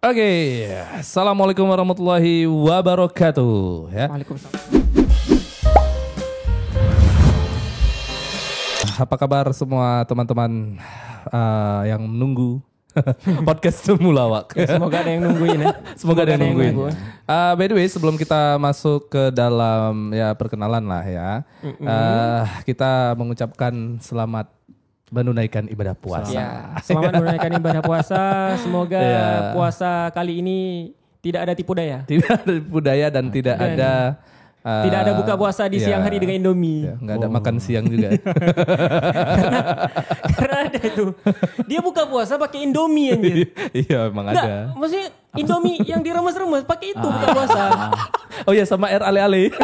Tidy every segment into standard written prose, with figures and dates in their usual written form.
Oke, Assalamualaikum warahmatullahi wabarakatuh. Ya. Waalaikumsalam. Apa kabar semua teman-teman yang menunggu podcast Temulawak? Semoga ada yang nungguin ya. Semoga ada yang nungguin. By the way, sebelum kita masuk ke dalam ya perkenalan lah ya, kita mengucapkan selamat menunaikan ibadah puasa. Ya, selamat menunaikan ibadah puasa. Semoga puasa kali ini tidak ada tipu daya. Tidak ada tipu daya dan tidak ada tidak ada buka puasa di siang hari dengan Indomie. Ya, nggak ada makan siang juga. Karena ada itu. Dia buka puasa pakai Indomie anjir. Iya, emang ada. Maksudnya Indomie yang diremes-remes pakai itu buka puasa. Oh iya, sama air ale-ale.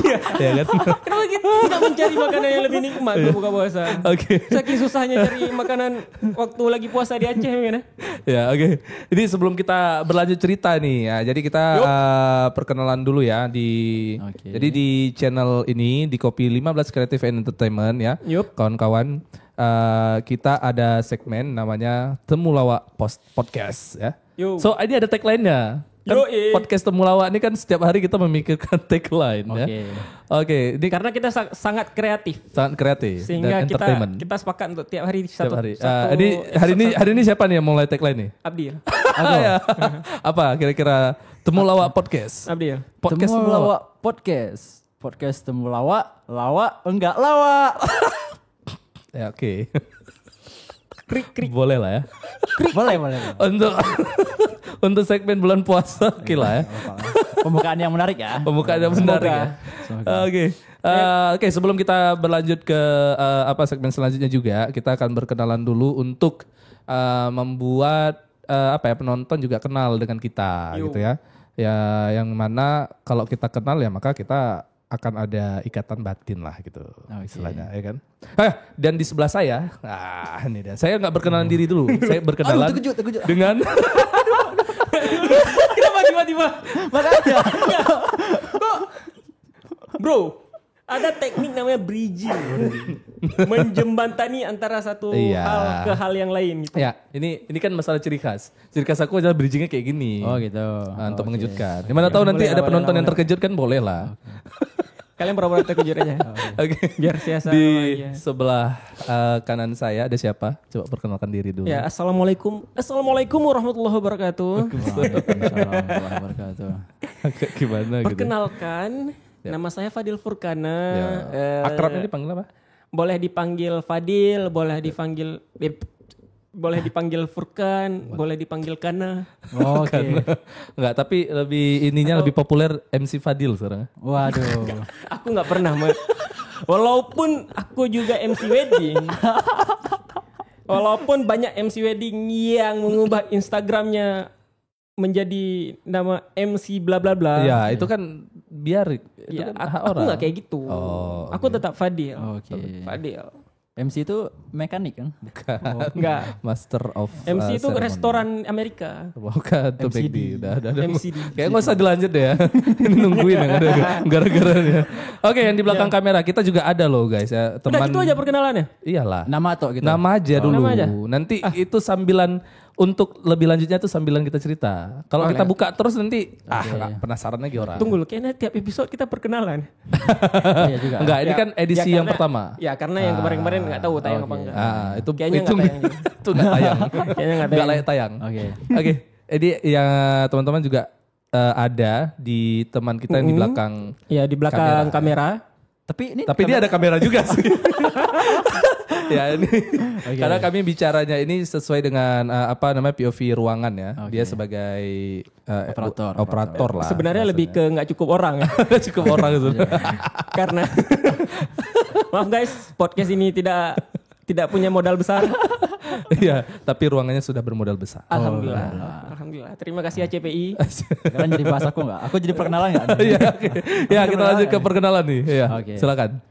Iya. Ya kan? Kenapa kita tidak mencari makanan yang lebih nikmat buka puasa? Oke. Saking susahnya cari makanan waktu lagi puasa di Aceh gimana? Ya, oke. Jadi sebelum kita berlanjut cerita nih, ya, jadi kita perkenalan dulu ya jadi di channel ini di Kopi 15 Creative and Entertainment ya. Kawan-kawan, kita ada segmen namanya Temulawak Podcast ya. So, ini ada tagline-nya. Kan podcast Temulawak ini kan setiap hari kita memikirkan tagline ya. Oke, ini karena kita sangat kreatif. Sangat kreatif sehingga dan entertainment. kita sepakat untuk tiap hari satu. Hari ini siapa nih yang mulai tagline nih? Abdil. Apa kira-kira Temulawak Podcast? Abdil. Podcast Temulawak Podcast. Podcast Temulawak, lawak enggak lawak. Ya, oke. Krik. Boleh lah ya. Boleh. Untuk segmen bulan puasa, oke lah ya. Pembukaan yang menarik ya. Pembukaan yang menarik ya. Oke, sebelum kita berlanjut ke segmen selanjutnya juga, kita akan berkenalan dulu untuk membuat penonton juga kenal dengan kita gitu ya. Ya, yang mana kalau kita kenal ya maka kita akan ada ikatan batin lah gitu istilahnya ya kan. Dan di sebelah saya, ini dia. Saya nggak berkenalan diri dulu. Saya berkenalan terkejut. dengan Kenapa tiba-tiba? Makanya. Kok? Bro, ada teknik namanya bridging. Menjembatani antara satu hal ke hal yang lain gitu. Ya, ini kan masalah ciri khas. Ciri khas aku adalah bridgingnya kayak gini. Oh gitu. Untuk mengejutkan. Gimana tahu nanti ada penonton yang terkejut kan boleh lah. Kalian pura-pura terkejut aja. Oke. Biar siasa. Di sebelah kanan saya ada siapa? Coba perkenalkan diri dulu. Ya, Assalamualaikum warahmatullahi wabarakatuh. Waalaikumsalam warahmatullahi wabarakatuh. Gimana gitu? Perkenalkan, nama saya Fadil Furkana. Akrabnya dipanggil apa? Boleh dipanggil Fadil, boleh dipanggil Furkan, boleh dipanggil Kana. Oke. Enggak, tapi lebih populer MC Fadil sekarang. Waduh. Aku nggak pernah, walaupun aku juga MC wedding. Walaupun banyak MC wedding yang mengubah Instagramnya menjadi nama MC bla bla bla. Ya, itu kan biar itu Ya, kan hak aku orang. nggak kayak gitu. Aku tetap Fadil. Oke. Fadil. MC itu mekanik kan? Bukan. Enggak. Master of MC itu ceremony. restoran Amerika. Bukan tuh MCD. Udah. MCD. Kayak nggak usah dilanjut deh ya. Ini nungguin yang ada gara-garanya. Oke, yang di belakang kamera kita juga ada loh guys ya. Udah gitu aja perkenalannya. Iyalah. Nama atau gitu? Nama aja dulu. Nama aja. Nanti itu sambilan untuk lebih lanjutnya tuh sambilan kita cerita. Kalau kita buka terus nanti penasaran lagi orang. Tunggu loh, kayaknya tiap episode kita perkenalan. Iya juga. Enggak, ini kan edisi yang pertama. Ya karena yang kemarin-kemarin nggak tahu tayang apa enggak. Itu Kayaknya itu nggak tayang. itu nggak tayang. Kayaknya nggak Nggak tayang. layak tayang. Oke. Jadi yang teman-teman juga ada di teman kita yang di belakang. Iya, di belakang kamera. Tapi dia ada kamera juga sih. Ya ini karena kami bicaranya ini sesuai dengan POV ruangan ya. Dia sebagai operator lah. Sebenarnya lebih ke nggak cukup orang ya. Cukup orang itu. Karena maaf guys, podcast ini tidak punya modal besar. Iya, tapi ruangannya sudah bermodal besar. Alhamdulillah. Terima kasih ACPI. Kalian jadi bahas aku nggak? Aku jadi perkenalan nggak? Iya, oke. Ya, kita lanjut ke perkenalan nih. Iya. Oke. Silakan.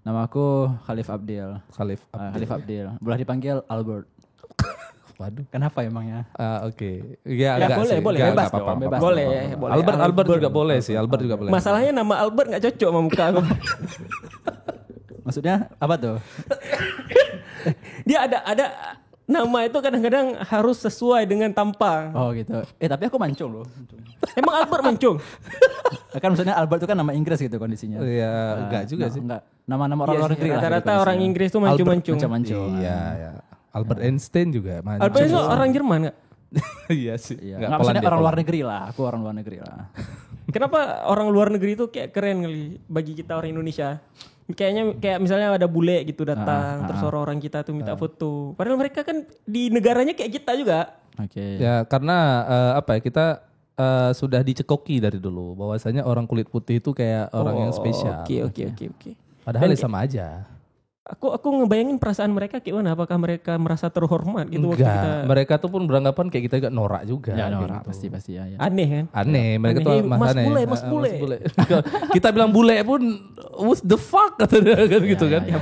Nama aku Khalif Abdil. Khalif Abdil. Boleh dipanggil Albert. Waduh. Kenapa emangnya? Oke. Ya, Ya, enggak boleh, sih. boleh. Enggak Bebas apa-apa. dong, bebas. apa-apa. Boleh. Albert juga boleh sih. Albert juga boleh. Masalahnya nama Albert nggak cocok sama muka aku. Maksudnya apa tuh? Dia ada nama itu kadang-kadang harus sesuai dengan tampang. Oh gitu. Tapi aku mancung loh. Emang Albert mancung? Kan maksudnya Albert itu kan nama Inggris gitu kondisinya. Iya, enggak juga sih. Enggak. Nama-nama orang Iya luar sih, negeri lah. rata-rata gitu orang kondisinya. Inggris tuh mancung-mancung. Mancung-mancung. Iya, ya. Albert Einstein juga mancung. Albert itu orang Jerman gak? Iya sih. Iya. Nggak, Nggak, maksudnya Polandia, orang luar Polandia. negeri lah. Aku orang luar negeri lah. Kenapa orang luar negeri itu kayak keren kali bagi kita orang Indonesia? Kayaknya kayak misalnya ada bule gitu datang, terus orang kita tuh minta foto. Padahal mereka kan di negaranya kayak kita juga. Oke. Ya karena apa ya, kita sudah dicekoki dari dulu bahwasanya orang kulit putih itu kayak orang yang spesial. Oke. Padahal ya sama aja. Aku ngebayangin perasaan mereka kayak mana? Apakah mereka merasa terhormat gitu waktu kita? Enggak, mereka tuh pun beranggapan kayak kita juga norak juga. Ya norak gitu. pasti ya. Aneh kan? Aneh, mereka tuh Mas aneh. bule, mas bule. Kita bilang bule pun what the fuck kata dia kan gitu kan. Ya.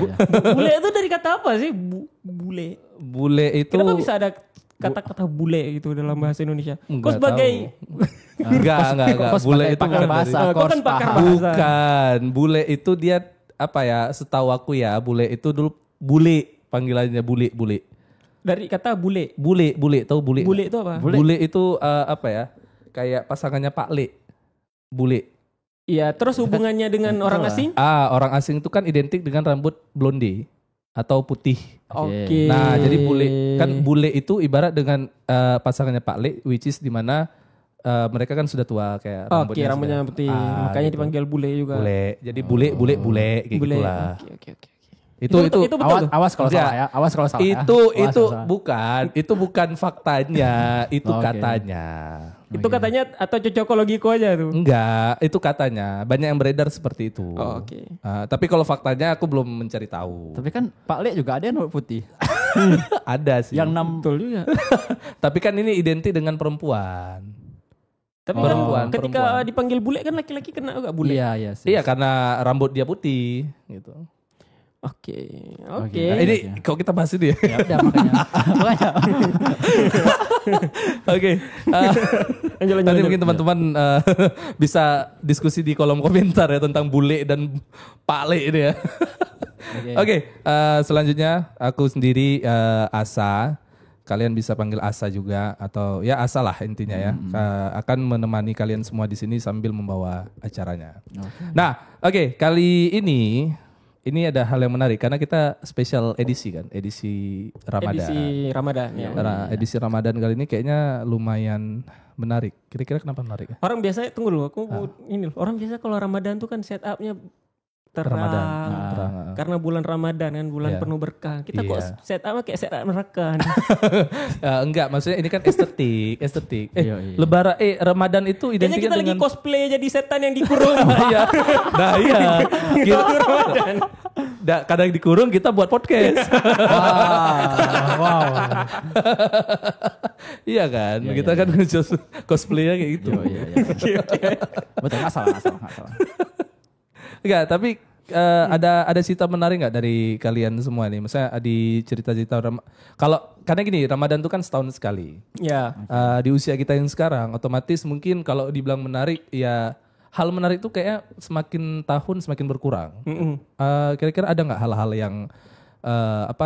Bule itu dari kata apa sih? Bule. Bule itu Kenapa bisa ada kata-kata bule gitu dalam bahasa Indonesia? Enggak Kok sebagai enggak. Kos Bule sebagai itu pakar bukan bahasa, dari- kau kan kos pakar paham. bahasa. Bukan, bule itu dia apa ya? Setahu aku ya, bule itu dulu bule panggilannya bule. dari kata bule. Bule, tahu bule? Bule nggak? itu apa? Bule itu apa ya? Kayak pasangannya Pak Le. Bule. Iya, terus hubungannya dengan orang asing? Orang asing itu kan identik dengan rambut blonde atau putih. Oke. Nah, jadi bule itu ibarat dengan pasangannya Pak Le, which is di mana mereka kan sudah tua kayak Oke, rambutnya sudah- putih. Makanya gitu. dipanggil bule juga. Bule. Jadi bule kayak Bule. gitulah. Oke. Itu itu betul tuh. Awas kalau Enggak. salah ya. Awas kalau salah. itu ya. itu Awas kalau salah. itu bukan faktanya, itu Oke. katanya. Itu katanya atau cocokologiku aja tuh. Enggak, itu katanya. Banyak yang beredar seperti itu. Oh, oke. Tapi kalau faktanya aku belum mencari tahu. Tapi kan Pak Le juga ada yang rambut putih. Ada sih. Yang 6 Betul juga. Tapi kan ini identik dengan perempuan. Tapi Perempuan, kan ketika perempuan. dipanggil bule kan laki-laki kena juga bule. Iya sih. Iya, karena rambut dia putih gitu. Oke. Nah, ini kok kita bahas ini ya? Ya udah makanya. Oke. Nanti mungkin teman-teman bisa diskusi di kolom komentar ya tentang bule dan Pak Le ini ya. Oke, selanjutnya aku sendiri Asa. Kalian bisa panggil Asa juga atau ya Asa lah intinya ya. Akan menemani kalian semua di sini sambil membawa acaranya. Nah, oke, kali ini ada hal yang menarik karena kita special edisi kan, edisi Ramadan. Edisi Ramadan ya. Karena edisi Ramadan kali ini kayaknya lumayan menarik. Kira-kira kenapa menarik ya? Orang biasa tunggu dulu, aku ini loh. Orang biasa kalau Ramadan tuh kan setupnya terang. Ramadan, terang. Karena bulan Ramadan kan bulan Iya. penuh berkah. Kita Iya. kok setupnya kayak setup neraka. Enggak, maksudnya ini kan estetik. Iya. Lebaran Ramadan itu Kayaknya identik kita lagi dengan cosplay jadi setan yang dikurung. iya. Nah, iya. Waktu Ramadan. Kadang dikurung kita buat podcast. Wow. Iya kan? Iya, Kita kan cosplaynya kayak gitu. Iya. Betul, nggak salah. Enggak, tapi ada cerita menarik nggak dari kalian semua nih? Misalnya di cerita-cerita kalau karena gini, Ramadan itu kan setahun sekali. Ya. Di usia kita yang sekarang, otomatis mungkin kalau dibilang menarik, ya hal menarik itu kayak semakin tahun semakin berkurang. Kira-kira ada nggak hal-hal yang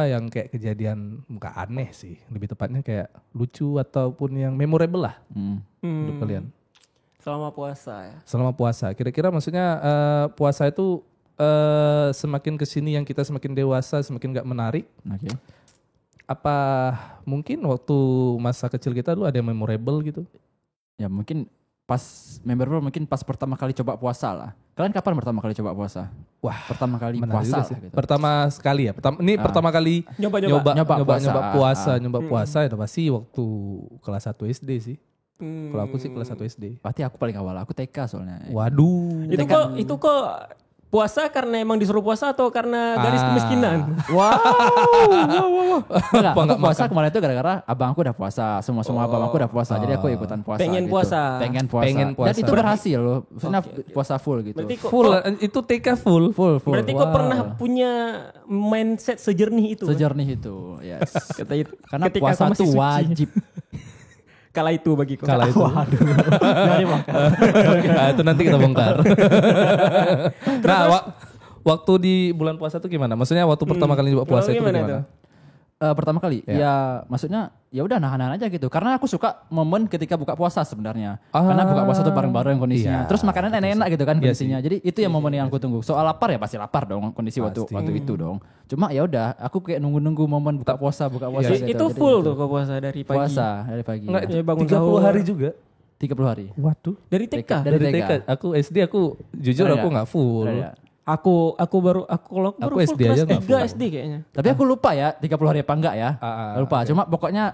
yang kayak kejadian muka aneh sih, lebih tepatnya kayak lucu ataupun yang memorable lah untuk kalian? Selama puasa ya. Selama puasa, kira-kira maksudnya puasa itu semakin kesini yang kita semakin dewasa semakin nggak menarik. Oke. Apa mungkin waktu masa kecil kita dulu ada yang memorable gitu? Ya mungkin pas pertama kali coba puasa lah. Kalian kapan pertama kali coba puasa? Wah, Pertama kali menarik puasa juga lah sih. gitu. Pertama sekali ya. Pertama kali Nyoba-nyoba. nyoba puasa itu pasti waktu kelas 1 SD sih. Kalau aku sih kelas 1 SD. Berarti aku paling awal, aku TK soalnya. Waduh. Itu kok puasa karena emang disuruh puasa atau karena garis kemiskinan? Wow. Enggak, Apa aku nggak puasa makan? kemarin itu gara-gara abang aku udah puasa. Semua abang aku udah puasa. Jadi aku ikutan puasa. Pengen gitu. puasa. Pengen puasa. Pengen puasa. Dan itu berhasil loh. Maksudnya puasa full gitu. Berarti kok, Full, itu TK full. Full. berarti kok pernah punya mindset sejernih itu? Sejernih itu. Yes. Karena Ketika puasa aku masih itu suci. wajib. Kala itu bagiku. Kala itu. Waduh. Dari makan. Nah, itu nanti kita bongkar. Nah, waktu di bulan puasa tuh gimana? Maksudnya waktu pertama kali nyoba puasa itu Gimana gimana? Pertama kali, ya maksudnya ya udah nahan aja gitu. Karena aku suka momen ketika buka puasa sebenarnya. Karena buka puasa tuh bareng-bareng kondisinya. Iya, Terus makanan enak-enak gitu kan Iya kondisinya. Jadi itu yang momen yang aku tunggu. Soal lapar ya pasti lapar dong kondisi waktu itu dong. Cuma ya udah, aku kayak nunggu-nunggu momen buka puasa Itu gitu. Jadi full gitu. tuh ke puasa dari pagi. Puasa dari pagi. Enggak, Ya, bangun 30 sahur. hari juga. 30 hari. Waduh. Dari TK. Dari Dari TK. TK. Aku SD aku jujur Ada aku nggak? nggak full. Ada ya? Aku baru Aku full SD aja kelas nggak 3 full. SD kayaknya. Tapi aku lupa ya 30 hari apa enggak ya. Lupa. oke. Cuma pokoknya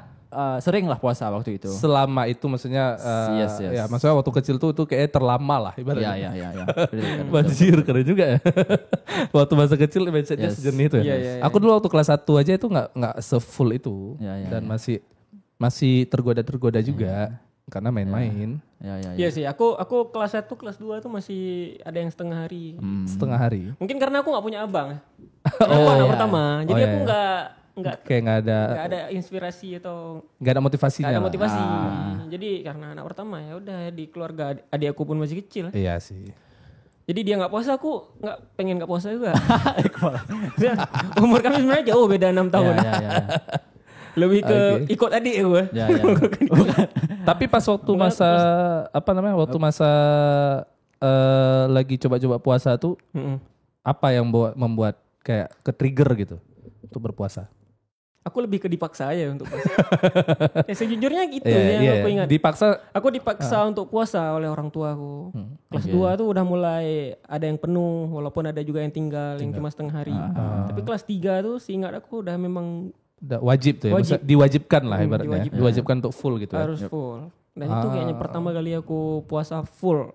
sering lah puasa waktu itu. Selama itu maksudnya Yes. ya maksudnya waktu kecil tuh kayak terlama lah ibaratnya. Iya. Banjir keren juga ya. Waktu masa kecil mindsetnya Yes. sejenis itu ya. Iya. Aku dulu waktu kelas 1 aja itu nggak sefull itu Iya, dan masih tergoda juga karena main-main Iya sih, aku kelas 1, kelas 2 tuh masih ada yang setengah hari. setengah hari. Mungkin karena aku nggak punya abang. Aku anak pertama. Jadi aku nggak Kayak nggak ada inspirasi atau ada motivasinya. nggak ada lah. motivasi. Jadi karena anak pertama ya udah di keluarga adik aku pun masih kecil. Iya sih. Jadi dia nggak puasa, aku nggak pengen nggak puasa juga. Umur kami sebenarnya jauh beda 6 tahun. Iya. Lebih ke ikut adik gue. Ya. Tapi pas waktu masa waktu masa lagi coba-coba puasa tuh apa yang membuat kayak ke trigger gitu untuk berpuasa? Aku lebih ke dipaksa aja untuk puasa. Ya sejujurnya gitu Iya, yang aku ingat. Aku dipaksa untuk puasa oleh orang tua aku. Kelas 2 tuh udah mulai ada yang penuh walaupun ada juga yang tinggal yang cuma setengah hari. Tapi kelas 3 tuh seingat aku udah memang Udah wajib tuh ya, Wajib. maksudnya diwajibkan lah ibaratnya. Diwajibkan untuk full gitu ya. harus full. Dan itu kayaknya pertama kali aku puasa full.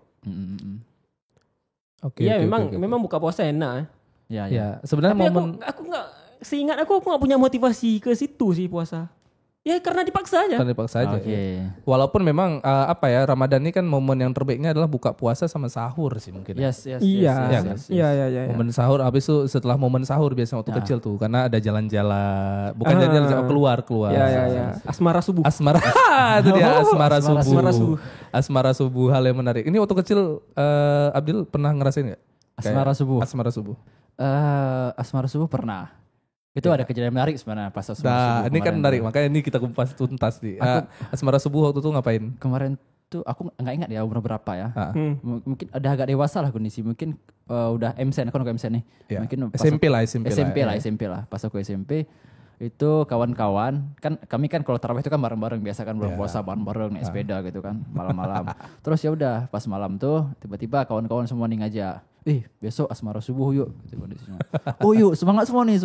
Oke. Iya oke. memang buka puasa enak. Ya. Ya, sebenarnya Tapi momen aku nggak seingat aku nggak punya motivasi ke situ sih puasa. Ya karena dipaksa aja. kan dipaksa aja. Oke. Ya. Walaupun memang Ramadan ini kan momen yang terbaiknya adalah buka puasa sama sahur sih mungkin. Yes. Iya. Momen sahur habis itu setelah momen sahur biasanya waktu kecil tuh karena ada jalan-jalan, bukan jalan-jalan keluar. Iya. Asmara subuh. Asmara itu dia asmara subuh. Asmara subuh. Asmara subuh hal yang menarik. Ini waktu kecil Abdil pernah ngerasain nggak? Asmara subuh. Asmara subuh. Asmara subuh pernah. Itu ada kejadian menarik sebenarnya pas asmara subuh. Nah, ini kan kemarin menarik tuh. makanya ini kita kupas tuntas nih. Asmara subuh waktu itu ngapain? Kemarin tuh aku nggak ingat ya umur berapa ya. Mungkin ada agak dewasa lah kondisi. Mungkin udah MSN, aku udah MSN nih. Ya. Mungkin pas SMP lah. SMP lah. Pas aku SMP itu kawan-kawan kan kami kan kalau tarawih itu kan bareng-bareng biasa kan bulan puasa bareng-bareng naik sepeda gitu kan malam-malam. Terus ya udah pas malam tuh tiba-tiba kawan-kawan semua nih ngajak, besok asmara subuh yuk gitu kondisinya. Oh yuk semangat semua nih.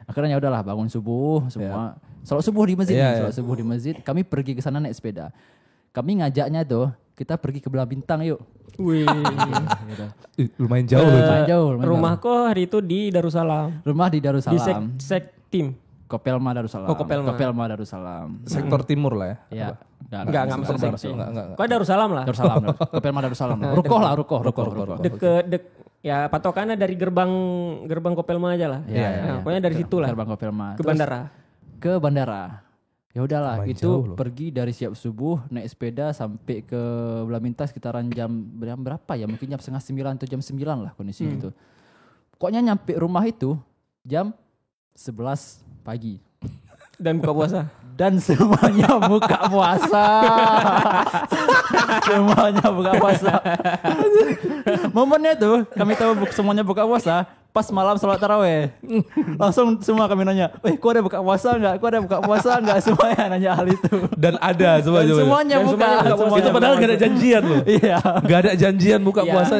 Akhirnya ya udahlah bangun subuh semua. Salat subuh di masjid, salat subuh di masjid. Kami pergi ke sana naik sepeda. Kami ngajaknya tuh kita pergi ke Belah Bintang yuk. Wih. Lumayan jauh loh. Lumayan jauh. Rumahku hari itu di Darussalam. Rumah di Di Darussalam. Sektim. Kopelma Darussalam. Oh, Kopelma. Darussalam. Sektor timur lah ya. Iya. Enggak masuk Enggak. Sektim. Enggak. Kok Darussalam lah. Darussalam. Kopelma Darussalam. Rukoh. Ya patokannya dari gerbang Kopelma aja lah. Iya. Pokoknya dari situ lah. Gerbang Kopelma. Ke Terus bandara. Ke bandara. Ya udahlah, Lumayan itu jauh loh. pergi dari siap subuh naik sepeda sampai ke Belah Bintang sekitaran jam berapa ya? Mungkin jam 8:30 atau jam 9 lah kondisi gitu. Pokoknya nyampe rumah itu jam 11 pagi. Dan buka puasa. Dan semuanya buka puasa. Semuanya buka puasa. Momennya tuh kami tahu semuanya buka puasa pas malam sholat taraweh. Langsung semua kami nanya, kok ada buka puasa enggak? Kok ada buka puasa enggak? Semuanya nanya hal itu. Dan ada semua. Dan semuanya Dan buka. semuanya buka puasa. Itu padahal gak ada janjian loh. Iya. Gak ada janjian buka puasa.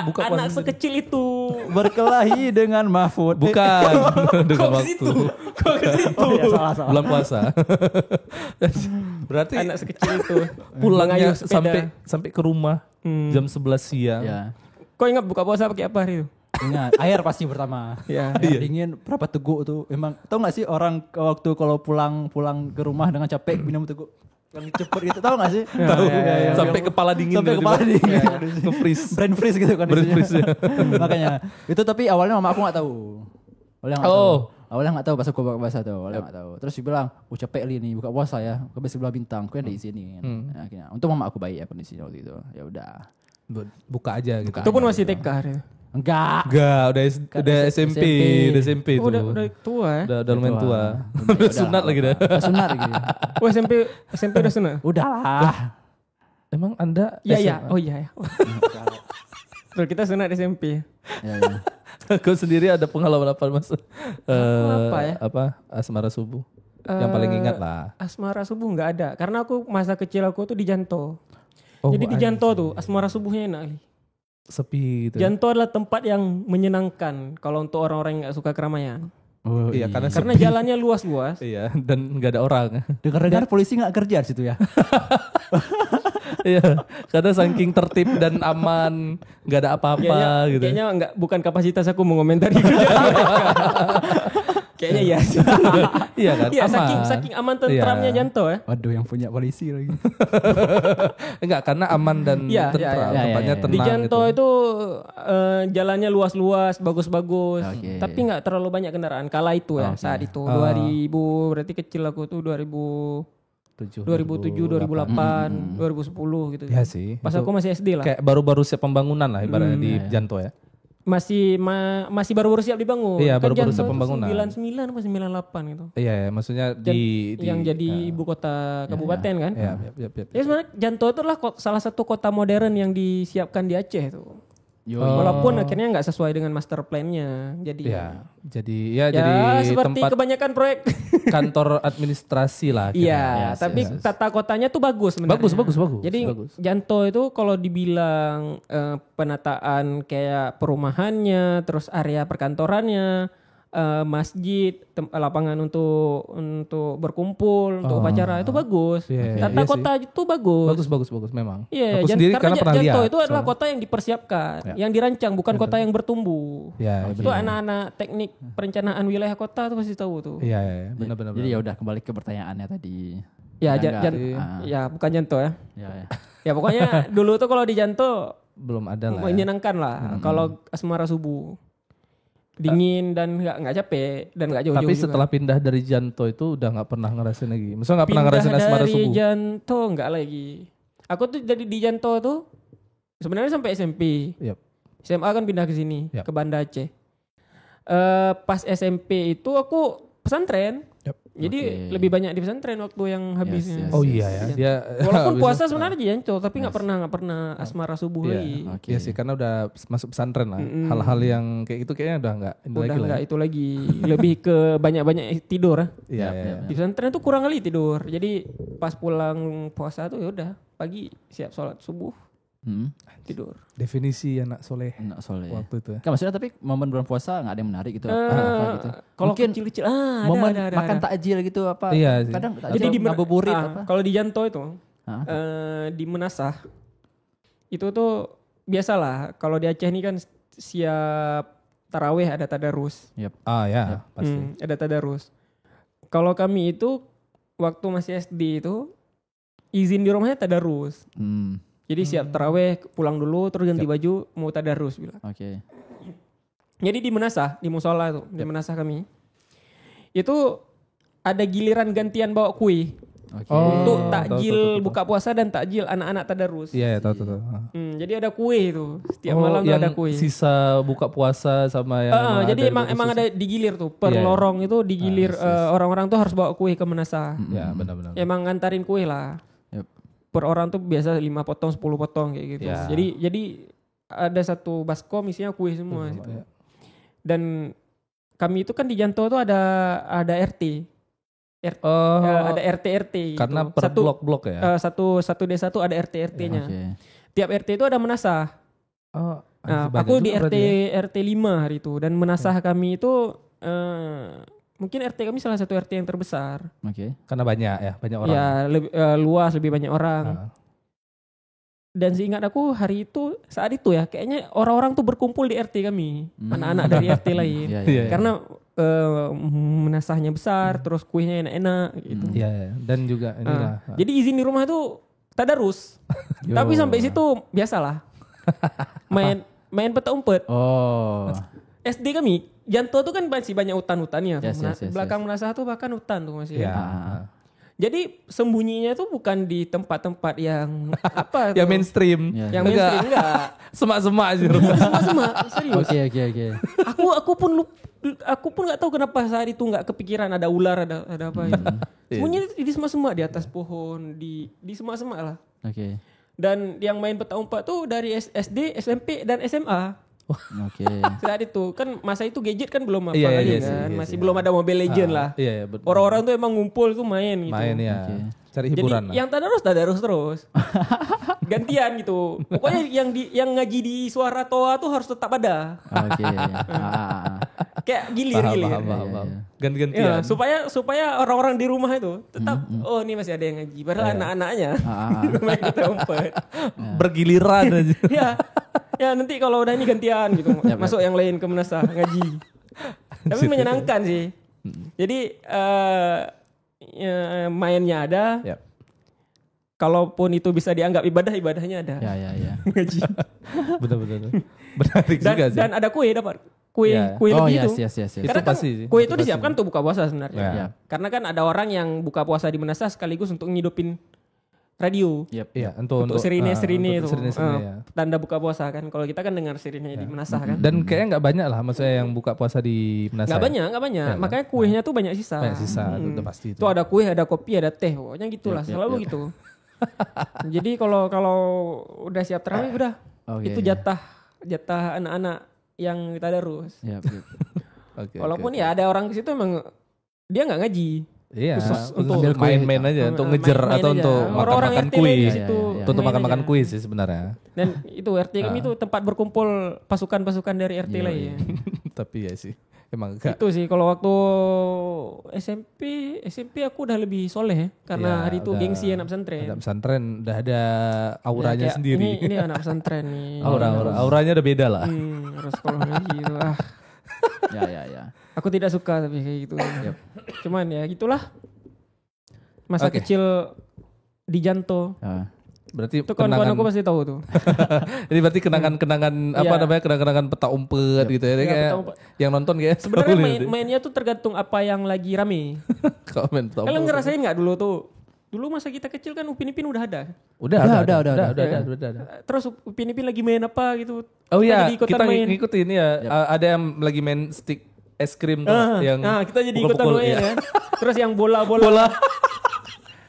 Buka anak puasa. sekecil itu. Berkelahi dengan Mahfud. Bukan. Dengan Kok ke waktu. situ? Kok ke situ? Oh, iya, salah. Bulan puasa. Berarti Anak sekecil itu. pulangnya Mengayuh sepeda. sampai ke rumah jam 11 siang. Ya. Kok ingat buka puasa pakai apa hari itu? Ingat, air pasti pertama. Ya. Air dingin, berapa teguk tuh. Emang tau gak sih orang waktu kalau pulang ke rumah dengan capek minum teguk yang cepet gitu, tau gak sih? Tahu. Sampai kepala dingin. Sampai tiba-tiba. kepala dingin. Nge-freeze. Brain freeze gitu kan. Brain freeze, ya. Makanya itu tapi awalnya mama aku gak tahu. Awalnya gak tahu pas aku buka puasa tuh. Awalnya gak tahu. Terus dia bilang, capek li nih buka puasa ya. Ke Belah Bintang, aku yang ada izin nih. Nah, akhirnya, untung mama aku baik ya kondisinya waktu itu. Ya udah. Buka aja gitu. Itu pun masih TK hari. Enggak. Enggak, udah Kan udah SMP. SMP, udah SMP Oh, tuh. udah tua ya? Udah lumayan tua. Udah, Udah sunat lagi dah. Udah sunat lagi. Oh SMP udah sunat? Udah lah. Emang Anda Iya. SMA? Oh iya ya. Betul, kita sunat SMP. Ya, ya. Kau sendiri ada pengalaman apa Mas? Apa ya? Apa asmara subuh? Yang paling ingat lah. Asmara subuh nggak ada. Karena aku masa kecil aku tuh di Janto. Oh, Jadi di Janto tuh asmara subuhnya enak kali. sepi gitu. Janto adalah tempat yang menyenangkan kalau untuk orang-orang yang nggak suka keramaian. Oh, Iya, karena Karena jalannya luas-luas. Iya, dan nggak ada orang. dengar-dengar polisi nggak kerja di situ ya. Iya, karena saking tertib dan aman, nggak ada apa-apa gitu. Kayaknya nggak, bukan kapasitas aku mengomentari kerjaan mereka. Kayaknya iya sih. Iya kan? Iya, Aman. saking aman tentramnya Iya. Janto ya. Waduh, yang punya polisi lagi. Enggak, karena aman dan Iya, tentram. iya, iya. Tempatnya Iya, iya. tenang Di Janto gitu. itu jalannya luas-luas, bagus-bagus. Oke. Tapi nggak terlalu banyak kendaraan kala itu ya, Oke. saat itu 2000, berarti kecil aku tuh 2007, 2008, 2010 gitu. Iya sih. Pas Itu aku masih SD lah. kayak baru-baru siap pembangunan lah ibaratnya di Janto ya. Masih baru siap dibangun. Iya, Kan baru-baru Janto siap itu pembangunan. 99 apa 98 gitu. Iya, ya, maksudnya Yang jadi ibu kota kabupaten kan. Iya, iya. Ya sebenarnya Janto itu adalah salah satu kota modern yang disiapkan di Aceh tuh. Yo, Walaupun akhirnya nggak sesuai dengan master plan-nya. Jadi Iya, jadi seperti tempat kebanyakan proyek. kantor administrasi lah. akhirnya. Iya, Yes, tapi yes. tata kotanya tuh bagus sebenarnya. Bagus. Jadi bagus. Janto itu kalau dibilang penataan kayak perumahannya, terus area perkantorannya, masjid, lapangan untuk berkumpul, untuk upacara itu bagus. Iya, Tata iya kota itu bagus. Bagus memang. Iya, Aku sendiri karena pernah Janto lihat. itu adalah kota yang dipersiapkan, yang dirancang, bukan kota yang bertumbuh. Iya, Itu anak-anak teknik perencanaan wilayah kota tuh pasti tahu tuh. Iya, benar. Jadi ya udah kembali ke pertanyaannya tadi. Ya, Enggak. ya bukan Janto ya. Ya, ya. Ya pokoknya dulu tuh kalau di Janto Belum ada lah. Ya. menyenangkan lah. Kalau asmara subuh dingin dan nggak capek dan nggak jauh-jauh Tapi juga. setelah pindah dari Janto itu udah nggak pernah ngerasain lagi. Maksudnya nggak pernah ngerasain asmara dari subuh. Janto nggak lagi. Aku tuh jadi di Janto tuh sebenarnya sampai SMP. Yap. SMA kan pindah ke sini, Yap. ke Banda Aceh. Pas SMP itu aku pesantren. Yap. Jadi Oke. lebih banyak di pesantren waktu yang habisnya. yes. Oh iya ya. Dia Walaupun habis- puasa sebenarnya di Janto, tapi nggak pernah asmara subuh Iya. lagi. Oke. Iya sih karena udah masuk pesantren lah. Hal-hal yang kayak gitu kayaknya udah nggak ini Udah lagi lah. nggak itu lagi, lebih ke banyak-banyak tidur. Iya, iya. Di pesantren tuh kurang kali tidur. Jadi pas pulang puasa tuh ya udah pagi siap sholat subuh tidur. Definisi anak soleh Enak soleh. waktu itu ya. Kan maksudnya tapi momen bulan puasa nggak ada yang menarik gitu apa gitu. Kalau Mungkin kecil-kecil momen ada. makan takjil gitu apa? Iya sih. Kadang Jadi takjil di ngabuburit apa? kalau di Janto itu Hah? di Menasah itu tuh biasalah kalau di Aceh ini kan siap taraweh ada tadarus. Yap. Ah ya, pasti. Ada tadarus. Kalau kami itu waktu masih SD itu izin di rumahnya tadarus. Jadi siap taraweh pulang dulu terus ganti baju mau tadarus bilang. Oke. Jadi di Menasah, di musola itu, di Menasah kami. Itu ada giliran gantian bawa kue Oke. untuk tahu, takjil tahu. buka puasa dan takjil anak-anak tadarus. Iya, tahu. Ah. Jadi ada kue itu. Setiap Oh, malam tuh yang ada kue. sisa buka puasa sama yang Jadi ada emang ada digilir tuh per Iya. lorong itu digilir orang-orang tuh harus bawa kue ke Menasah. Ya, benar-benar. Emang ngantarin kue lah. Yap. Per orang tuh biasa 5 potong, 10 potong kayak gitu. Ya. Jadi ada satu baskom isinya kue semua gitu. ya. Dan kami itu kan di Janto tuh ada RT. Oh, Ada RT gitu. karena per blok-blok ya. Satu desa tuh ada RT-nya. Oke. Tiap RT itu ada menasah. Oh, Nah, banyak aku di juga berarti ya. RT 5 hari itu dan menasah kami itu mungkin RT kami salah satu RT yang terbesar. Oke. Karena banyak orang. Ya, lebih luas, lebih banyak orang. Ah. Dan seingat aku hari itu saat itu ya kayaknya orang-orang tuh berkumpul di RT kami, anak-anak dari RT lain. Iya, Iya. Karena menasahnya besar, terus kuenya enak-enak gitu. Iya, iya. Dan juga inilah. Jadi izin di rumah tuh tadarus. Tapi sampai situ biasalah. main peta umpet. Oh. SD kami, Janto tuh kan masih banyak hutan-hutannya. Yes, yes, yes, Belakang Menasah tuh bahkan hutan tuh masih. Iya. ada. Jadi sembunyinya tuh bukan di tempat-tempat yang apa Yang tuh? mainstream. Ya. Yang mainstream enggak. Semak-semak aja. Semak-semak, serius. Oke. Aku pun nggak tahu kenapa saat itu nggak kepikiran ada ular, ada apa itu. Semuanya di semak-semak, di atas pohon, di semak-semak lah. Oke. Dan yang main peta umpet tuh dari SD, SMP dan SMA. Oke. Saat itu kan masa itu gadget kan belum apa Iya, lagi iya kan, sih, iya masih sih. belum ada Mobile Legend lah. Iya, betul. Orang-orang tuh emang ngumpul tuh main gitu. Main ya. Oke. Cari Jadi hiburan lah. yang tadarus terus. Gantian gitu. Pokoknya yang ngaji di suara toa tuh harus tetap ada. Oke. Kayak gilir. Paham. Ganti-gantian. Ya, supaya orang-orang di rumah itu tetap oh ini masih ada yang ngaji. Padahal anak-anaknya main peta umpet. Bergiliran aja. Ya nanti kalau udah ini gantian gitu. Masuk yang lain ke menasah ngaji. Tapi menyenangkan sih. Jadi mainnya ada. Yap. Kalaupun itu bisa dianggap ibadahnya ada. Ya. Ngaji. Betul. Menarik juga sih. Dan ada kue dapat. Kue Ya. kue Oh lebih yes. itu. Itu Karena kan pasti sih. kue itu Itu disiapkan untuk buka puasa sebenarnya. Ya. Karena kan ada orang yang buka puasa di menasah sekaligus untuk ngidupin radio. Iya, untuk Untuk sirine itu. sirine ya. Tanda buka puasa kan. Kalau kita kan dengar sirine di menasah kan. Dan kayaknya nggak banyak lah maksudnya yang buka puasa di Menasah. Nggak banyak. Ya, Makanya kuenya tuh banyak sisa. Banyak sisa, itu udah pasti itu. Tuh ada kue, ada kopi, ada teh. Pokoknya gitulah, selalu gitu. Jadi kalau udah siap tarawih udah. Oke. Itu jatah anak-anak yang tadarus. Yap. Oke, Walaupun ya ada orang ke situ emang dia nggak ngaji. Iya, khusus untuk ambil kue. main-main aja, untuk ngejer Main-main atau aja. untuk Orang-orang makan-makan RT kue. di Iya, situ. iya, iya. Untuk main makan-makan aja. kue sih sebenarnya. Dan itu RT kami itu tempat berkumpul pasukan-pasukan dari RT Iya, lain. Tapi ya sih, emang enggak. Itu sih kalau waktu SMP aku udah lebih soleh ya. Karena Ya, hari itu udah gengsi anak pesantren. Anak pesantren udah ada auranya Ya, kayak sendiri. Ini anak pesantren nih. Auranya udah beda lah. Harus sekolah ngaji gitu. Ya. Aku tidak suka tapi kayak gitu. Cuman ya gitulah. Masa Oke. kecil di Janto. Berarti Itu kawan-kawan aku pasti tahu tuh. Ini berarti kenangan-kenangan apa Iya. namanya? Kenangan-kengan peta umpet gitu ya. Ini Iya, kayak peta umpet. yang nonton kayak Sebenarnya tahu nih. mainnya tuh tergantung apa yang lagi rame. Kalau main peta Kalian umpet. ngerasain nggak dulu tuh? Dulu masa kita kecil kan Upin Ipin udah ada. Udah. Udah. Terus Upin Ipin lagi main apa gitu. Oh iya, jadi ikutan kita main. ngikutin ya. Ada yang lagi main stick es krim tuh yang Nah, kita jadi ikutan pukul-pukul, main iya. kan. Terus yang bola-bola. Bola.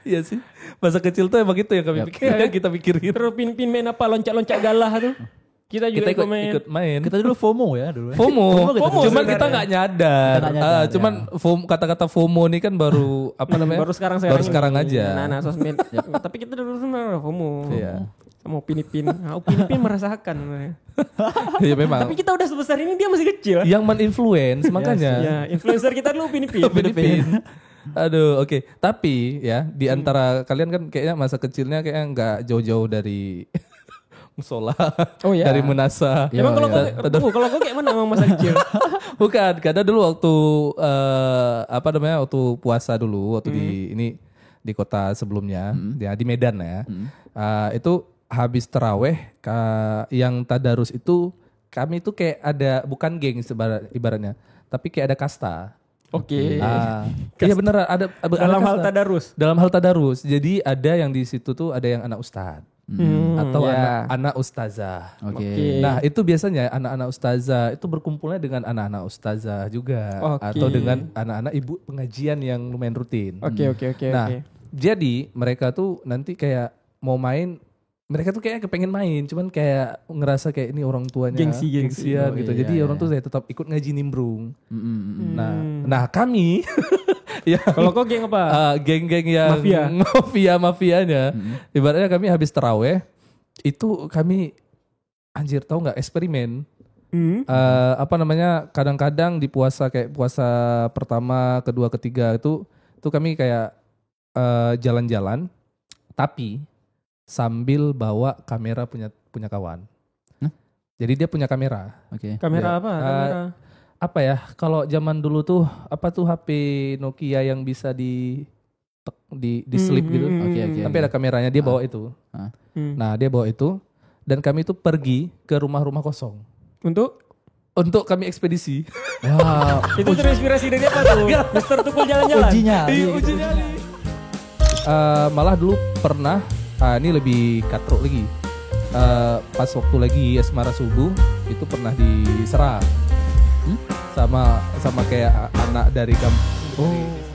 Iya sih. Masa kecil tuh emang gitu yang kami pikir, kita pikirin. Terus Upin Ipin main apa? Loncat-loncat galah tuh. Kita juga Kita ikut main. main. Kita dulu FOMO ya dulu. FOMO, FOMO cuman sebenarnya. kita nggak nyadar. Kita nggak nyadar, Cuman kata-kata FOMO ini kan baru apa namanya? Baru sekarang Baru sekarang ini. aja. Nah, sosmed. Tapi kita dulu sebenarnya FOMO. Iya. Sama Upin Ipin. Nah, Upin Ipin merasakan sebenarnya. Iya memang. Tapi kita udah sebesar ini dia masih kecil. Yang men-influence makanya. Ya, influencer kita dulu Upin Ipin. Filipin. Aduh, oke. Tapi ya di antara kalian kan kayaknya masa kecilnya kayaknya nggak jauh-jauh dari musola, Oh ya. dari Menasah. Emang kalau Ya. kalau kau kayak mana emang masa kecil? Bukan, karena dulu waktu apa namanya waktu puasa dulu waktu di kota sebelumnya ya di Medan ya itu habis teraweh yang tadarus itu kami itu kayak ada bukan geng ibaratnya tapi kayak ada kasta. Oke. Iya bener ada Dalam hal kasta. tadarus. Dalam hal tadarus. Jadi ada yang di situ tuh ada yang anak ustadz atau ya. anak ustazah. Oke. Nah itu biasanya anak-anak ustazah itu berkumpulnya dengan anak-anak ustazah juga Oke. atau dengan anak-anak ibu pengajian yang lumayan rutin. Oke. Nah jadi mereka tuh nanti kayak mau main, mereka tuh kayak kepengen main, cuman kayak ngerasa kayak ini orang tuanya Gengsian gitu. Oh, Jadi iya, orang tuh saya tetap ikut ngaji nimbrung. Mm-mm. Nah kami ya Kalau kau geng apa? geng-geng yang mafianya ibaratnya kami habis teraweh itu kami anjir tahu nggak eksperimen apa namanya kadang-kadang di puasa kayak puasa pertama kedua ketiga itu kami kayak jalan-jalan tapi sambil bawa kamera punya kawan. Jadi dia punya kamera. Oke. Kamera Ya. apa? Kamera. Apa ya kalau zaman dulu tuh apa tuh HP Nokia yang bisa di slip gitu. Oke. Tapi ada kameranya dia bawa itu. Nah dia bawa itu dan kami tuh pergi ke rumah-rumah kosong untuk kami ekspedisi. Wow. Itu terinspirasi dari apa tuh? Mister Tukul jalan-jalan. Uji nyali. Uji nyali. malah dulu pernah, ini lebih katrok lagi. Pas waktu lagi asmara subuh itu pernah diserang sama kayak anak dari kampung.